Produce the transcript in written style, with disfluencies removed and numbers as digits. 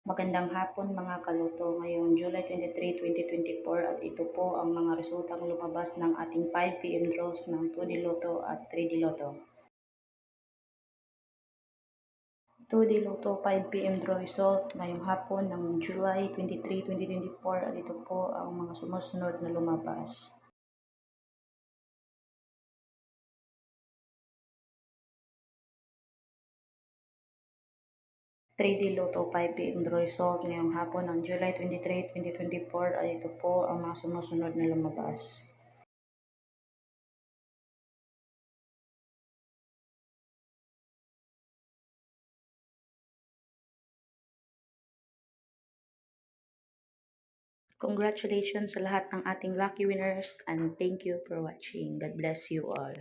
Magandang hapon mga kaluto. Ngayong July 23, 2024 at ito po ang mga resultang lumabas ng ating 5 PM draws ng 2D Lotto at 3D Lotto. 2D Lotto 5 PM draw result ngayong hapon ng July 23, 2024 at ito po ang mga sumusunod na lumabas. Three D Lotto 5 PM draw result ngayong hapon ng July 23, 2024 ay ito po ang mga sumusunod na lumabas. Congratulations sa lahat ng ating lucky winners and thank you for watching. God bless you all.